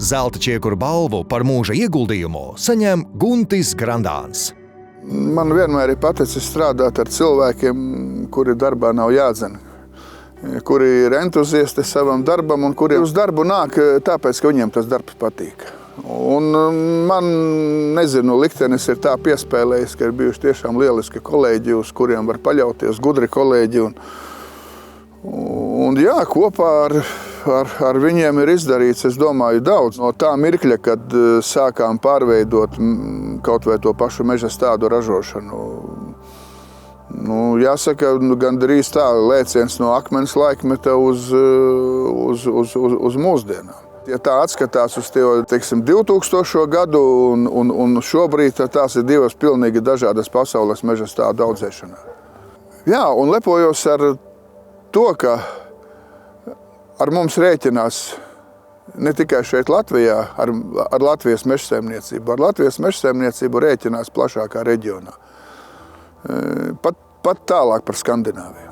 Zelta čiekuru balvu par mūža ieguldījumu saņem Guntis Grandāns. Man vienmēr ir paticis strādāt ar cilvēkiem, kuri darbā nav jādzen, kuri ir entuziasti savam darbam un kuri uz darbu nāk tāpēc, ka viņiem tas darbs patīk. Un man, liktenis ir tā piespēlējis, ka ir bijuši tiešām lieliski kolēģi, uz kuriem var paļauties, gudri kolēģi. Un jā, kopā ar viņiem ir izdarīts, es domāju, daudz. No tā mirkļa, kad sākām pārveidot kaut vai to pašu meža stādu ražošanu. Jāsaka, gandrīz tā lēciens no akmens laikmeta uz mūsdienām. Ja tā atskatās uz 2000. gadu un šobrīd, tad tās ir divas pilnīgi dažādas pasaules meža stādu audzēšanā. Jā, un lepojos ar to, ka ar mums rēķinās ne tikai šeit Latvijā, ar Latvijas mežsaimniecību. Ar Latvijas mežsaimniecību rēķinās plašākā reģionā. Pat tālāk par Skandināviju.